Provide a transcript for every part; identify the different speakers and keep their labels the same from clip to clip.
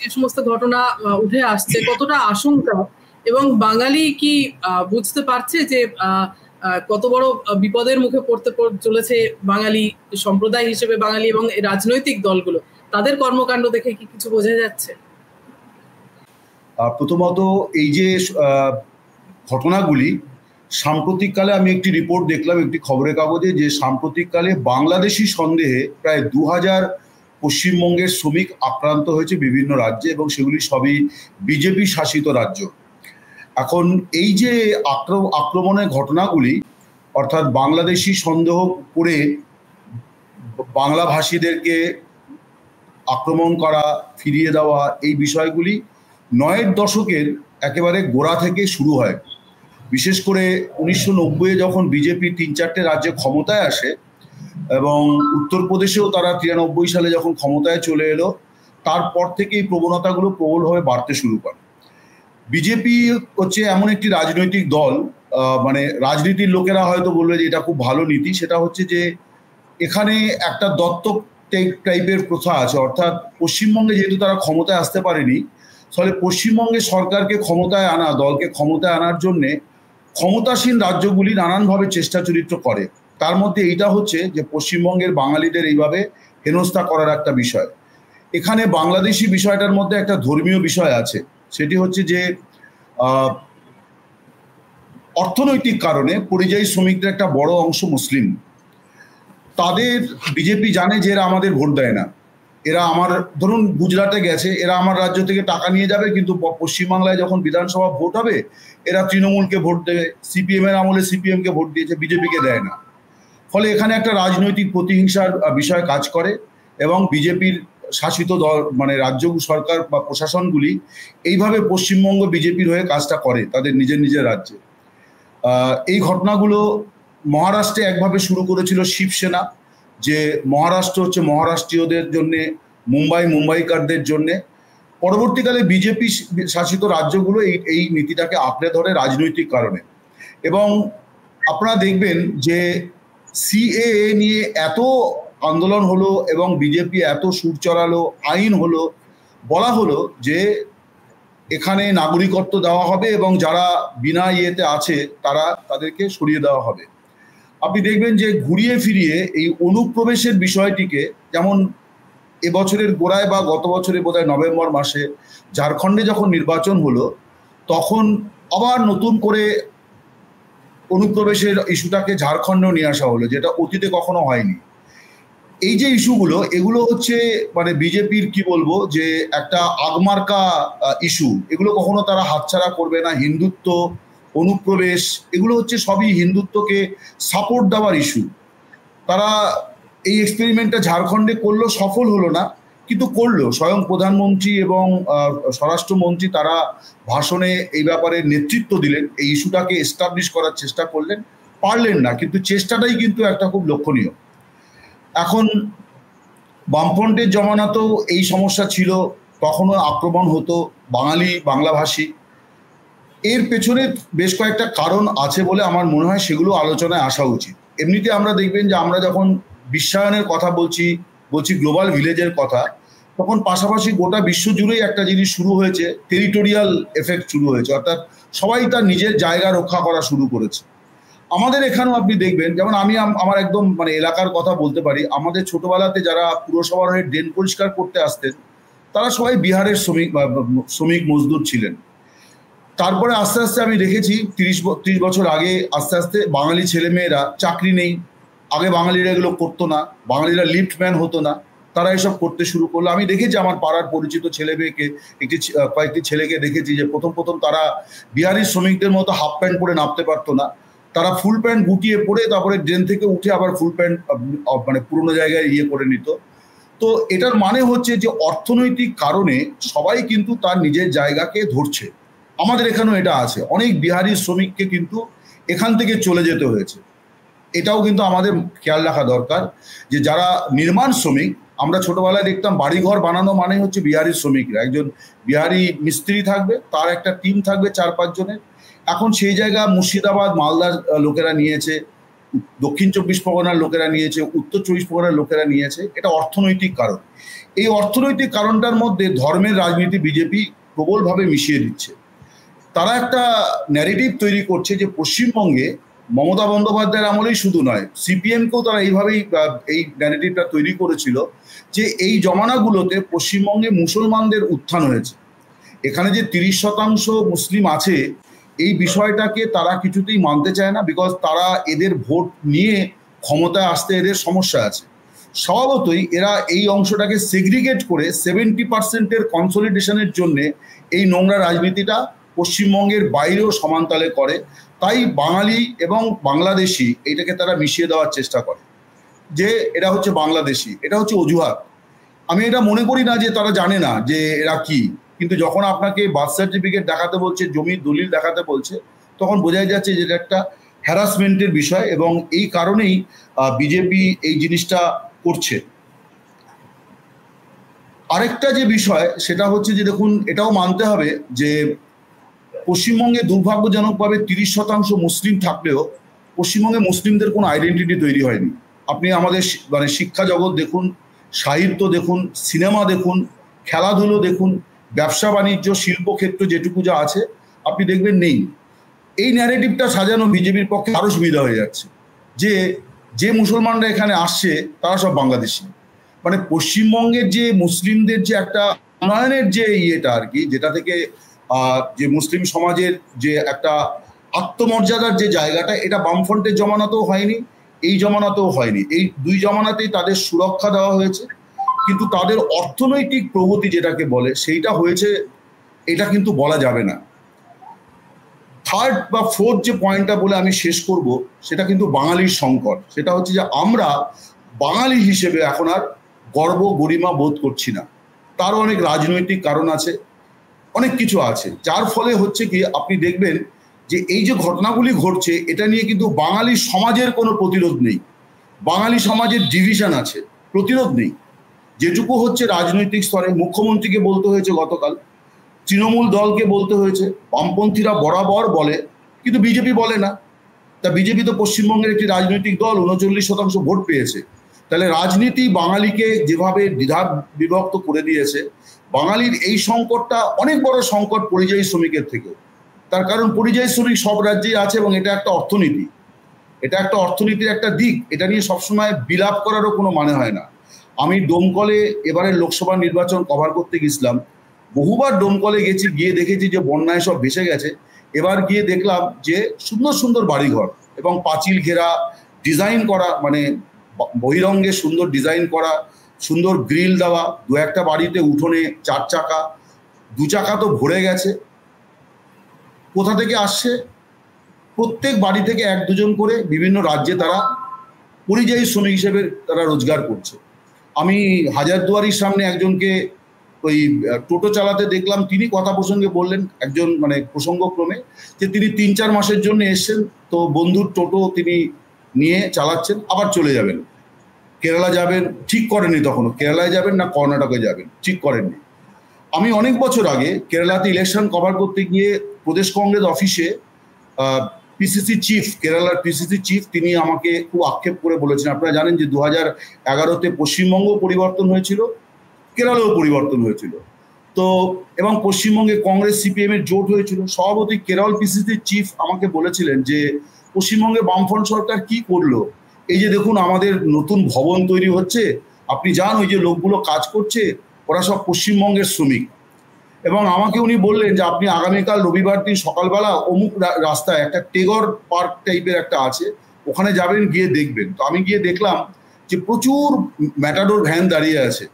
Speaker 1: যে সমস্ত ঘটনা উঠে আসছে কতটা আশঙ্কা, এবং বাঙালি কি বুঝতে পারছে যে কত বড় বিপদের মুখে পড়তে চলেছে বাঙালি সম্প্রদায় হিসেবে বাঙালি এবং রাজনৈতিক দলগুলো, তাদের কর্মকাণ্ড দেখে কি কিছু বোঝা যাচ্ছে?
Speaker 2: প্রথমত এই যে ঘটনাগুলি সাম্প্রতিককালে, আমি একটি রিপোর্ট দেখলাম একটি খবরের কাগজে যে সাম্প্রতিককালে বাংলাদেশি সন্দেহে প্রায় 2000 পশ্চিমবঙ্গের শ্রমিক আক্রান্ত হয়েছে বিভিন্ন রাজ্যে, এবং সেগুলি সবই বিজেপি শাসিত রাজ্য। এখন এই যে আক্রমণের ঘটনাগুলি, অর্থাৎ বাংলাদেশি সন্দেহ করে বাংলাভাষীদেরকে আক্রমণ করা, ফিরিয়ে দেওয়া, এই বিষয়গুলি 90-এর দশকের একেবারে গোড়া থেকে শুরু হয়। বিশেষ করে 1990-এ যখন বিজেপি 3-4টে রাজ্যে ক্ষমতায় আসে, এবং উত্তরপ্রদেশেও তারা 93 সালে যখন ক্ষমতায় চলে এলো, তারপর থেকে এই প্রবণতাগুলো প্রবলভাবে বাড়তে শুরু করে। বিজেপি হচ্ছে এমন একটি রাজনৈতিক দল, মানে রাজনীতির লোকেরা হয়তো বলবে যে এটা খুব ভালো নীতি, সেটা হচ্ছে যে এখানে একটা দত্তক টাইপের প্রথা আছে। অর্থাৎ পশ্চিমবঙ্গে যেহেতু তারা ক্ষমতায় আসতে পারেনি, ফলে পশ্চিমবঙ্গে সরকারকে ক্ষমতায় আনা, দলকে ক্ষমতায় আনার জন্যে ক্ষমতাসীন রাজ্যগুলি নানানভাবে চেষ্টা চরিত্র করে। তার মধ্যে এইটা হচ্ছে যে পশ্চিমবঙ্গের বাঙালিদের এইভাবে হেনস্থা করার একটা বিষয়। এখানে বাংলাদেশি বিষয়টার মধ্যে একটা ধর্মীয় বিষয় আছে, সেটি হচ্ছে যে অর্থনৈতিক কারণে পরিযায়ী শ্রমিকদের একটা বড় অংশ মুসলিম। তাদের বিজেপি জানে যে এরা আমাদের ভোট দেয় না, এরা আমার, ধরুন গুজরাটে গেছে, এরা আমার রাজ্য থেকে টাকা নিয়ে যাবে, কিন্তু পশ্চিমবাংলায় যখন বিধানসভা ভোট হবে এরা তৃণমূলকে ভোট দেবে, সিপিএম এর আমলে সিপিএমকে ভোট দিয়েছে, বিজেপিকে দেয় না। ফলে এখানে একটা রাজনৈতিক প্রতিহিংসার বিষয় কাজ করে, এবং বিজেপির শাসিত দল, মানে রাজ্য সরকার বা প্রশাসনগুলি এইভাবে পশ্চিমবঙ্গ বিজেপির হয়ে কাজটা করে তাদের নিজের নিজের রাজ্যে। এই ঘটনাগুলো মহারাষ্ট্রে একভাবে শুরু করেছিল শিবসেনা, যে মহারাষ্ট্র হচ্ছে মহারাষ্ট্রীয়দের জন্যে, মুম্বাইকারদের জন্যে। পরবর্তীকালে বিজেপি শাসিত রাজ্যগুলো এই নীতিটাকে আঁকড়ে ধরে রাজনৈতিক কারণে। এবং আপনারা দেখবেন যে সিএএ নিয়ে এত আন্দোলন হলো এবং বিজেপি এত সুর চড়ালো, আইন হলো, বলা হলো যে এখানে নাগরিকত্ব দেওয়া হবে এবং যারা বিনা ইয়েতে আছে তাদেরকে সরিয়ে দেওয়া হবে। আপনি দেখবেন যে ঘুরিয়ে ফিরিয়ে এই অনুপ্রবেশের বিষয়টিকে, যেমন এবছরের গোড়ায় বা গত বছরে বোধহয় নভেম্বর মাসে ঝাড়খণ্ডে যখন নির্বাচন হলো, তখন আবার নতুন করে অনুপ্রবেশের ইস্যুটাকে ঝাড়খণ্ডেও নিয়ে আসা হলো, যেটা অতীতে কখনো হয়নি। এই যে ইস্যুগুলো, এগুলো হচ্ছে মানে বিজেপির কি বলবো যে একটা আগমার্কা ইস্যু, এগুলো কখনো তারা হাতছাড়া করবে না। হিন্দুত্ব, অনুপ্রবেশ, এগুলো হচ্ছে সবই হিন্দুত্বকে সাপোর্ট দেওয়ার ইস্যু। তারা এই এক্সপেরিমেন্টটা ঝাড়খণ্ডে করলো, সফল হলো না, কিন্তু করলো। স্বয়ং প্রধানমন্ত্রী এবং স্বরাষ্ট্রমন্ত্রী তারা ভাষণে এই ব্যাপারে নেতৃত্ব দিলেন, এই ইস্যুটাকে এস্টাবলিশ করার চেষ্টা করলেন, পারলেন না, কিন্তু চেষ্টাটাই কিন্তু একটা খুব লক্ষণীয়। এখন বামফ্রন্টের জমানাতেও এই সমস্যা ছিল, তখনও আক্রমণ হতো বাংলাভাষী। এর পেছনে বেশ কয়েকটা কারণ আছে বলে আমার মনে হয়, সেগুলো আলোচনায় আসা উচিত। এমনিতে আমরা দেখবেন যে আমরা যখন বিশ্বায়নের কথা বলছি গ্লোবাল ভিলেজের কথা, তখন পাশাপাশি গোটা বিশ্ব জুড়েই একটা জিনিস শুরু হয়েছে, টেরিটোরিয়াল এফেক্ট শুরু হয়েছে, অর্থাৎ সবাই তার নিজের জায়গা রক্ষা করা শুরু করেছে। আমাদের এখানেও আপনি দেখবেন, যেমন আমি আমার একদম মানে এলাকার কথা বলতে পারি, আমাদের ছোটবেলাতে যারা পুরসভার হয়ে ড্রেন পরিষ্কার করতে আসতেন তারা সবাই বিহারের শ্রমিক মজদুর ছিলেন। তারপরে আস্তে আস্তে আমি দেখেছি 30 বছর আগে আস্তে আস্তে বাঙালি ছেলেমেয়েরা, চাকরি নেই, আগে বাঙালিরা এগুলো করতো না, বাঙালিরা লিফটম্যান হতো না, তারা এসব করতে শুরু করলো। আমি দেখেছি আমার পাড়ার পরিচিত ছেলে মেয়েকে, কয়েকটি ছেলেকে দেখেছি যে প্রথম তারা বিহারি শ্রমিকদের মতো হাফ প্যান্ট পরে নামতে পারতো না, তারা ফুল প্যান্ট গুটিয়ে পরে তারপরে ড্রেন থেকে উঠে আবার ফুল প্যান্ট মানে পুরোনো জায়গায় করে নিত। তো এটার মানে হচ্ছে যে অর্থনৈতিক কারণে সবাই কিন্তু তার নিজের জায়গাকে ধরছে। আমাদের এখানেও এটা আছে, অনেক বিহারি শ্রমিককে কিন্তু এখান থেকে চলে যেতে হয়েছে। এটাও কিন্তু আমাদের খেয়াল রাখা দরকার যে যারা নির্মাণ শ্রমিক, আমরা ছোটবেলায় দেখতাম বাড়িঘর বানানো মানে হচ্ছে বিহারি শ্রমিকরা, একজন বিহারি মিস্ত্রি থাকবে, তার একটা টিম থাকবে 4-5 জনের। এখন সেই জায়গা মুর্শিদাবাদ, মালদার লোকেরা নিয়েছে, দক্ষিণ 24 পরগনার লোকেরা নিয়েছে, উত্তর 24 পরগনার লোকেরা নিয়েছে। এটা অর্থনৈতিক কারণ। এই অর্থনৈতিক কারণটার মধ্যে ধর্মের রাজনীতি বিজেপি প্রবলভাবে মিশিয়ে দিচ্ছে। তারা একটা ন্যারেটিভ তৈরি করছে যে পশ্চিমবঙ্গে মমতা বন্দ্যোপাধ্যায়ের আমলেই শুধু নয়, সিপিএমকেও তারা এইভাবেই এই ন্যারেটিভটা তৈরি করেছিল যে এই জমানাগুলোতে পশ্চিমবঙ্গে মুসলমানদের উত্থান হয়েছে। এখানে যে 30% মুসলিম আছে, এই বিষয়টাকে তারা কিছুতেই মানতে চায় না, বিকজ তারা এদের ভোট নিয়ে ক্ষমতায় আসতে এদের সমস্যা আছে। স্বভাবতই এরা এই অংশটাকে সেগ্রিগেট করে 70%-এর কনসলিডেশনের জন্যে এই নোংরা রাজনীতিটা পশ্চিমবঙ্গের বাইরেও সমানতালে করে। তাই বাঙালি এবং বাংলাদেশি এইটাকে তারা মিশিয়ে দেওয়ার চেষ্টা করে যে এটা হচ্ছে বাংলাদেশি, এটা হচ্ছে অজুহাত। আমি এটা মনে করি না যে তারা জানে না যে এরা কি, কিন্তু যখন আপনাকে বার্থ সার্টিফিকেট দেখাতে বলছে, জমির দলিল দেখাতে বলছে, তখন বোঝাই যাচ্ছে যে এটা একটা হ্যারাসমেন্টের বিষয়, এবং এই কারণেই বিজেপি এই জিনিসটা করছে। আরেকটা যে বিষয় সেটা হচ্ছে যে দেখুন, এটাও মানতে হবে যে পশ্চিমবঙ্গে দুর্ভাগ্যজনকভাবে 30% মুসলিম থাকলেও পশ্চিমবঙ্গে মুসলিমদের কোনো আইডেন্টিটি তৈরি হয়নি। আপনি আমাদের মানে শিক্ষা জগৎ দেখুন, সাহিত্য দেখুন, সিনেমা দেখুন, খেলাধুলো দেখুন, ব্যবসা বাণিজ্য, শিল্পক্ষেত্র যেটুকু যা আছে আপনি দেখবেন নেই। এই ন্যারেটিভটা সাজানো বিজেপির পক্ষে আরও সুবিধা হয়ে যাচ্ছে যে যে মুসলমানরা এখানে আসছে তারা সব বাংলাদেশি। মানে পশ্চিমবঙ্গের যে মুসলিমদের যে একটা উন্নয়নের যে ইয়েটা আর কি, যেটা থেকে যে মুসলিম সমাজের যে একটা আত্মমর্যাদার যে জায়গাটা, এটা বামফ্রন্টের জমানাতেও হয়নি, এই জমানাতেও হয়নি। এই দুই জমানাতেই তাদের সুরক্ষা দেওয়া হয়েছে, কিন্তু তাদের অর্থনৈতিক প্রগতি যেটাকে বলে সেইটা হয়েছে, এটা কিন্তু বলা যাবে না। থার্ড বা ফোর্থ যে পয়েন্টটা বলে আমি শেষ করব, সেটা কিন্তু বাঙালির সংকট। সেটা হচ্ছে যে আমরা বাঙালি হিসেবে এখন আর গর্ব গরিমা বোধ করছি না। তারও অনেক রাজনৈতিক কারণ আছে, অনেক কিছু আছে, যার ফলে হচ্ছে কি আপনি দেখবেন যে এই যে ঘটনাগুলি ঘটছে, এটা নিয়ে কিন্তু বাঙালি সমাজের কোনো প্রতিরোধ নেই। বাঙালি সমাজের ডিভিশন আছে, প্রতিরোধ নেই। যেটুকু হচ্ছে রাজনৈতিক স্তরে মুখ্যমন্ত্রীকে বলতে হয়েছে গতকাল, তৃণমূল দলকে বলতে হয়েছে, বামপন্থীরা বরাবর বলে, কিন্তু বিজেপি বলে না। তা বিজেপি তো পশ্চিমবঙ্গের একটি রাজনৈতিক দল, 39% ভোট পেয়েছে। তাহলে রাজনীতি বাঙালিকে যেভাবে দ্বিধা বিভক্ত করে দিয়েছে, বাঙালির এই সংকটটা অনেক বড় সংকট পরিযায়ী শ্রমিকের থেকেও। তার কারণ পরিযায়ী শ্রমিক সব রাজ্যেই আছে এবং এটা একটা অর্থনীতি, এটা একটা অর্থনীতির একটা দিক। এটা নিয়ে সবসময় বিলাপ করারও কোনো মানে হয় না। আমি ডোমকলে এবারের লোকসভা নির্বাচন কভার করতে গেছিলাম, বহুবার ডোমকলে গেছি, গিয়ে দেখেছি যে বন্যায় সব ভেসে গেছে। এবার গিয়ে দেখলাম যে সুন্দর সুন্দর বাড়িঘর এবং পাঁচিল ঘেরা, ডিজাইন করা, মানে বহিরঙ্গে সুন্দর ডিজাইন করা, সুন্দর গ্রিল দেওয়া, দু একটা বাড়িতে উঠোনে 4 চাকা, 2 চাকা তো ভরে গেছে। কোথা থেকে আসছে? প্রত্যেক বাড়ি থেকে 1-2 জন করে বিভিন্ন রাজ্যে তারা পরিযায়ী শ্রমিক হিসেবে তারা রোজগার করছে। আমি হাজারদুয়ারির সামনে একজনকে ওই টোটো চালাতে দেখলাম, তিনি কথা প্রসঙ্গে বললেন, একজন মানে প্রসঙ্গক্রমে, যে তিনি 3-4 মাসের জন্য এসছেন, তো বন্ধুর টোটো তিনি নিয়ে চালাচ্ছেন, আবার চলে যাবেন, কেরালা যাবেন, ঠিক করেননি তখনও কেরালায় যাবেন না কর্ণাটকে যাবেন, ঠিক করেননি। আমি অনেক বছর আগে কেরালাতে ইলেকশন কভার করতে গিয়ে প্রদেশ কংগ্রেস অফিসে পিসিসি চিফ, কেরালার পিসিসি চিফ, তিনি আমাকে খুব আক্ষেপ করে বলেছেন, আপনারা জানেন যে 2011-তে পশ্চিমবঙ্গ পরিবর্তন হয়েছিল, কেরালাও পরিবর্তন হয়েছিল, তো এবং পশ্চিমবঙ্গে কংগ্রেস সিপিএম এর জোট হয়েছিল। সভাপতি কেরল পিসিসি চিফ আমাকে বলেছিলেন যে পশ্চিমবঙ্গে বামফ্রন্ট সরকার কি করলো, এই যে দেখুন আমাদের নতুন ভবন তৈরি হচ্ছে, আপনি যান, ওই যে লোকগুলো কাজ করছে ওরা সব পশ্চিমবঙ্গের শ্রমিক। এবং আমাকে উনি বললেন যে আপনি আগামীকাল রবিবার দিন সকালবেলা অমুক রাস্তায় একটা টেগর পার্ক টাইপের একটা আছে, ওখানে যাবেন, গিয়ে দেখবেন। তো আমি গিয়ে দেখলাম যে প্রচুর ম্যাটাডোর ভ্যান দাঁড়িয়ে আছে,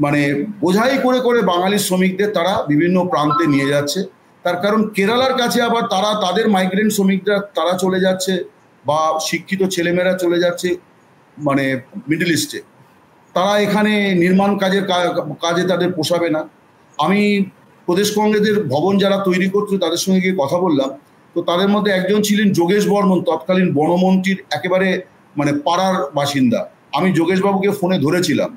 Speaker 2: মানে বোঝাই করে করে বাঙালি শ্রমিকদের তারা বিভিন্ন প্রান্তে নিয়ে যাচ্ছে। তার কারণ কেরালার কাছে আবার তারা তাদের মাইগ্রেন্ট শ্রমিকরা তারা চলে যাচ্ছে, বা শিক্ষিত ছেলেমেয়েরা চলে যাচ্ছে মানে মিডল ইস্টে, তারা এখানে নির্মাণ কাজে তাদের পোষাবে না। আমি প্রদেশ কংগ্রেসের ভবন যারা তৈরি করছে তাদের সঙ্গে গিয়ে কথা বললাম, তো তাদের মধ্যে একজন ছিলেন যোগেশ বর্মন, তৎকালীন বনমন্ত্রীর একেবারে মানে পাড়ার বাসিন্দা। আমি যোগেশবাবুকে ফোনে ধরেছিলাম,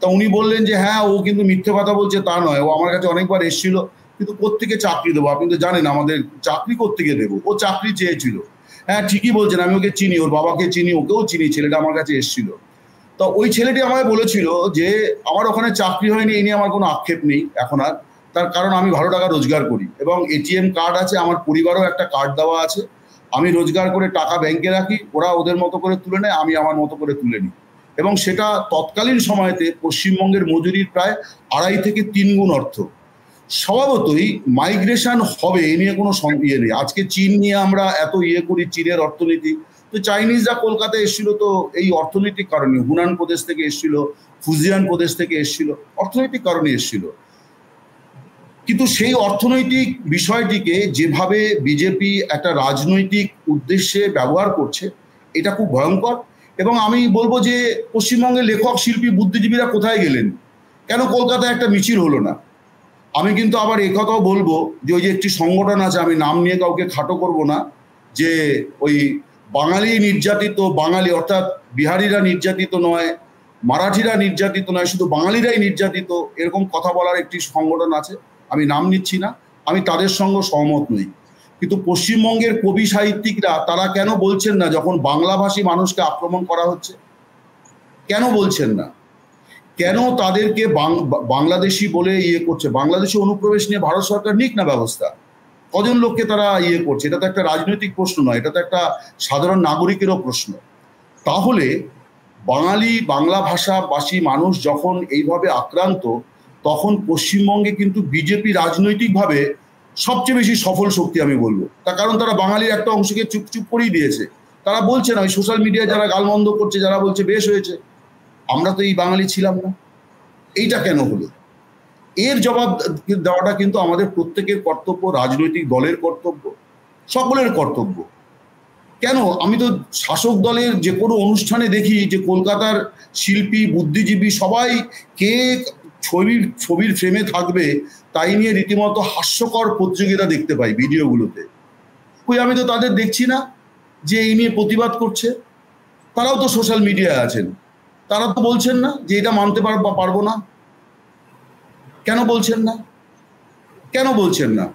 Speaker 2: তা উনি বললেন যে হ্যাঁ, ও কিন্তু মিথ্যে কথা বলছে তা নয়, ও আমার কাছে অনেকবার এসেছিল, কিন্তু কোত্থেকে চাকরি দেবো, আপনি তো জানেন আমাদের চাকরি কোত্থেকে দেবো, ও চাকরি চেয়েছিল। হ্যাঁ ঠিকই বলছেন, আমি ওকে চিনি, ওর বাবাকে চিনি, ওকেও চিনি, ছেলেটা আমার কাছে এসেছিল। তো ওই ছেলেটি আমায় বলেছিল যে আমার ওখানে চাকরি হয়নি, এই নিয়ে আমার কোনো আক্ষেপ নেই এখন আর, তার কারণ আমি ভালো টাকা রোজগার করি এবং এটিএম কার্ড আছে, আমার পরিবারও একটা কার্ড দেওয়া আছে, আমি রোজগার করে টাকা ব্যাংকে রাখি, ওরা ওদের মতো করে তুলে নেয়, আমি আমার মতো করে তুলে নিই, এবং সেটা তৎকালীন সময়তে পশ্চিমবঙ্গের মজুরির প্রায় 2.5 থেকে 3 গুণ অর্থ। স্বভাবতই মাইগ্রেশন হবে, এ নিয়ে কোনো ইয়ে নেই। আজকে চীন নিয়ে আমরা এত ইয়ে করি, চীনের অর্থনীতি, তো চাইনিজরা কলকাতায় এসেছিল তো এই অর্থনৈতিক কারণে, হুনান প্রদেশ থেকে এসেছিল, ফুজিয়ান প্রদেশ থেকে এসেছিল, অর্থনৈতিক কারণে এসেছিল। কিন্তু সেই অর্থনৈতিক বিষয়টিকে যেভাবে বিজেপি একটা রাজনৈতিক উদ্দেশ্যে ব্যবহার করছে, এটা খুব ভয়ঙ্কর। এবং আমি বলবো যে পশ্চিমবঙ্গের লেখক, শিল্পী, বুদ্ধিজীবীরা কোথায় গেলেন? কেন কলকাতায় একটা মিছিল হলো না? আমি কিন্তু আবার একথাও বলবো যে ওই যে একটি সংগঠন আছে, আমি নাম নিয়ে কাউকে খাটো করব না, যে ওই বাঙালি নির্যাতিত, বাঙালি অর্থাৎ বিহারিরা নির্যাতিত নয়, মারাঠিরা নির্যাতিত নয়, শুধু বাঙালিরাই নির্যাতিত, এরকম কথা বলার একটি সংগঠন আছে, আমি নাম নিচ্ছি না, আমি তাদের সঙ্গে সহমত নই। কিন্তু পশ্চিমবঙ্গের কবি সাহিত্যিকরা তারা কেন বলছেন না যখন বাংলাভাষী মানুষকে আক্রমণ করা হচ্ছে? কেন বলছেন না? কেন তাদেরকে বাংলাদেশি বলে ইয়ে করছে? বাংলাদেশি অনুপ্রবেশ নিয়ে ভারত সরকার নিক না ব্যবস্থা। কজন লোককে তারা ইয়ে করছে? এটা তো একটা রাজনৈতিক প্রশ্ন নয়, এটা তো একটা সাধারণ নাগরিকেরও প্রশ্ন। তাহলে বাঙালি, বাংলা ভাষাভাষী মানুষ যখন এইভাবে আক্রান্ত, তখন পশ্চিমবঙ্গে কিন্তু বিজেপি রাজনৈতিকভাবে সবচেয়ে বেশি সফল শক্তি আমি বলবো। তার কারণ তারা বাঙালির একটা অংশকে চুপ চুপ করেই দিয়েছে। তারা বলছে না, ওই সোশ্যাল মিডিয়ায় যারা গালমন্দ করছে, যারা বলছে বেশ হয়েছে, আমরা তো এই বাঙালি ছিলাম না, এইটা কেন হলো? এর জবাব দেওয়াটা কিন্তু আমাদের প্রত্যেকের কর্তব্য, রাজনৈতিক দলের কর্তব্য, সকলের কর্তব্য। কেন? আমি তো শাসক দলের যে কোনো অনুষ্ঠানে দেখি যে কলকাতার শিল্পী, বুদ্ধিজীবী সবাই কে ছবির ফ্রেমে থাকবে তাই নিয়ে রীতিমতো হাস্যকর প্রতিযোগিতা দেখতে পাই ভিডিওগুলোতে। কই আমি তো তাদের দেখছি না যে এই নিয়ে প্রতিবাদ করছে। তারাও তো সোশ্যাল মিডিয়ায় আছেন, তারা তো বলছেন না যে এটা মানতে পারবো না। কেন বলছেন না? কেন বলছেন না?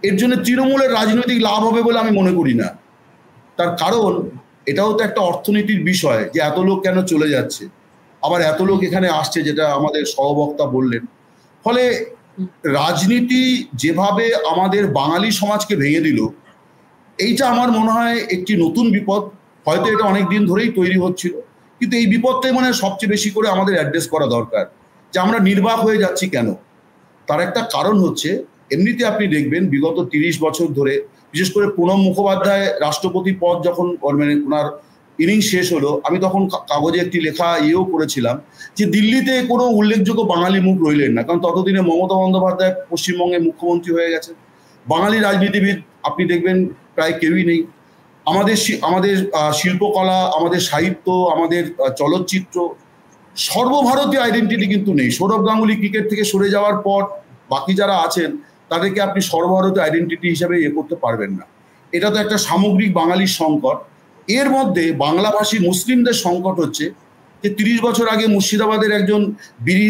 Speaker 2: এর জন্য তৃণমূলের রাজনৈতিক লাভ হবে বলে আমি মনে করি না। তার কারণ এটাও তো একটা অর্থনীতির বিষয় যে এত লোক কেন চলে যাচ্ছে, আবার এত লোক এখানে আসছে, যেটা আমাদের সহবক্তা বললেন। ফলে রাজনীতি যেভাবে আমাদের বাঙালি সমাজকে ভেঙে দিল, এইটা আমার মনে হয় একটি নতুন বিপদ। হয়তো এটা অনেক দিন ধরেই তৈরি হচ্ছিল, কিন্তু এই বিপদটাই মনে হয় সবচেয়ে বেশি করে আমাদের অ্যাড্রেস করা দরকার, যে আমরা নির্বাক হয়ে যাচ্ছি কেন। তার একটা কারণ হচ্ছে, এমনিতে আপনি দেখবেন বিগত 30 বছর ধরে, বিশেষ করে প্রণব মুখোপাধ্যায় রাষ্ট্রপতি পদ যখন মানে ওনার ইনিংস শেষ হলো, আমি তখন কাগজে একটি লেখা ইয়েও করেছিলাম যে দিল্লিতে কোনো উল্লেখযোগ্য বাঙালি মুখ রইলেন না, কারণ ততদিনে মমতা বন্দ্যোপাধ্যায় পশ্চিমবঙ্গের মুখ্যমন্ত্রী হয়ে গেছেন। বাঙালি রাজনীতিবিদ আপনি দেখবেন প্রায় কেউই নেই। আমাদের শিল্পকলা, আমাদের সাহিত্য, আমাদের চলচ্চিত্র, সর্বভারতীয় আইডেন্টিটি কিন্তু নেই। সৌরভ গাঙ্গুলি ক্রিকেট থেকে সরে যাওয়ার পর বাকি যারা আছেন তাদেরকে আপনি সর্বভারতীয় আইডেন্টিটি হিসেবে ইয়ে করতে পারবেন না। এটা তো একটা সামগ্রিক বাঙালির সংকট। এর মধ্যে বাংলাভাষী মুসলিমদের সংকট হচ্ছে যে 30 বছর আগে মুর্শিদাবাদের একজন বিড়ি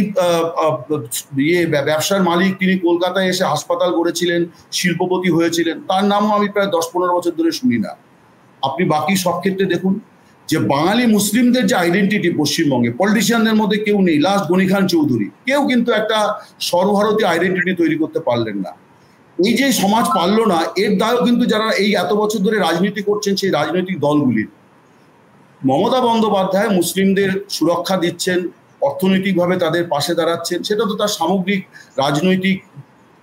Speaker 2: ব্যবসার মালিক, তিনি কলকাতায় এসে হাসপাতাল গড়েছিলেন, শিল্পপতি হয়েছিলেন, তার নামও আমি প্রায় 10-15 বছর ধরে শুনি না। আপনি বাকি সব ক্ষেত্রে দেখুন যে বাঙালি মুসলিমদের যে আইডেন্টিটি পশ্চিমবঙ্গে, পলিটিশিয়ানদের মধ্যে কেউ নেই, লাস্ট গনি খান চৌধুরী, কেউ কিন্তু একটা সর্বভারতীয় আইডেন্টিটি তৈরি করতে পারলেন না। এই যে সমাজ পারলো না, এর দায়ও কিন্তু যারা এই এত বছর ধরে রাজনীতি করছেন সেই রাজনৈতিক দলগুলির। মমতা বন্দ্যোপাধ্যায় মুসলিমদের সুরক্ষা দিচ্ছেন, অর্থনৈতিকভাবে তাদের পাশে দাঁড়াচ্ছেন, সেটা তো তার সামগ্রিক রাজনৈতিক,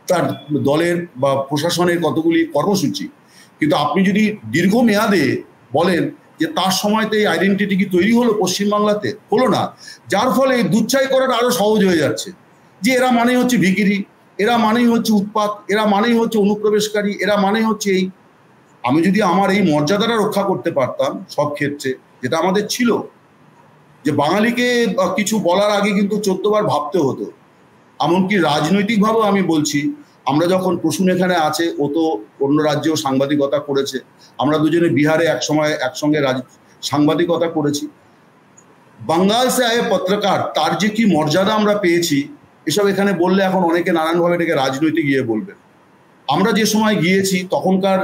Speaker 2: তার দলের বা প্রশাসনের কতগুলি কর্মসূচি। কিন্তু আপনি যদি দীর্ঘমেয়াদে বলেন যে তার সময়তে এই আইডেন্টিটি কি তৈরি হলো পশ্চিমবাংলাতে? হলো না। যার ফলে দুচ্ছাই করাটা আরো সহজ হয়ে যাচ্ছে, যে এরা মানেই হচ্ছে ভিখিরি, এরা মানেই হচ্ছে উৎপাত, এরা মানেই হচ্ছে অনুপ্রবেশকারী, এরা মানেই হচ্ছে এই। আমি যদি আমার এই মর্যাদাটা রক্ষা করতে পারতাম সব ক্ষেত্রে, যেটা আমাদের ছিল, যে বাঙালিকে কিছু বলার আগে কিন্তু 14 বার ভাবতে হতো। এমনকি রাজনৈতিকভাবেও আমি বলছি, আমরা যখন প্রসূন এখানে আছে, ও তো অন্য রাজ্যেও সাংবাদিকতা করেছে, আমরা দুজনে বিহারে একসঙ্গে সাংবাদিকতা করেছি। বাঙ্গাল সে আয়ে পত্রকার, তার যে কি মর্যাদা আমরা পেয়েছি, এসব এখানে বললে এখন অনেকে নানানভাবে এটাকে রাজনৈতিক ইয়ে বলবে। আমরা যে সময় গিয়েছি তখনকার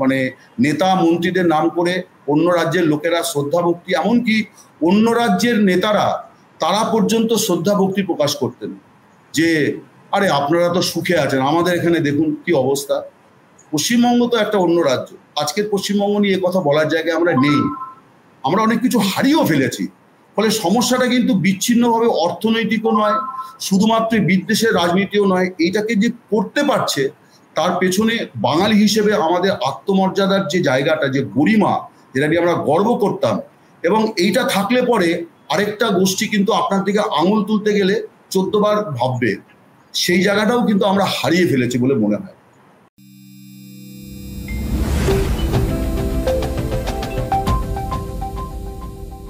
Speaker 2: মানে নেতা মন্ত্রীদের নাম করে অন্য রাজ্যের লোকেরা শ্রদ্ধা ভক্তি, এমনকি অন্য রাজ্যের নেতারা তারা পর্যন্ত শ্রদ্ধা ভক্তি প্রকাশ করতেন যে আরে আপনারা তো সুখে আছেন, আমাদের এখানে দেখুন কি অবস্থা। পশ্চিমবঙ্গ তো একটা অন্য রাজ্য, আজকের পশ্চিমবঙ্গ নিয়ে কথা বলার জায়গায় আমরা নেই, আমরা অনেক কিছু হারিয়েও ফেলেছি। ফলে সমস্যাটা কিন্তু বিচ্ছিন্নভাবে অর্থনৈতিকও নয়, শুধুমাত্র বিদ্বেষের রাজনীতিও নয়, এইটাকে যে করতে পারছে তার পেছনে বাঙালি হিসেবে আমাদের আত্মমর্যাদার যে জায়গাটা, যে গরিমা, যেটা নিয়ে আমরা গর্ব করতাম, এবং এইটা থাকলে পরে আরেকটা গোষ্ঠী কিন্তু আপনার দিকে আঙুল তুলতে গেলে 14 বার ভাববে, সেই জায়গাটাও কিন্তু আমরা হারিয়ে ফেলেছি বলে মনে হয়।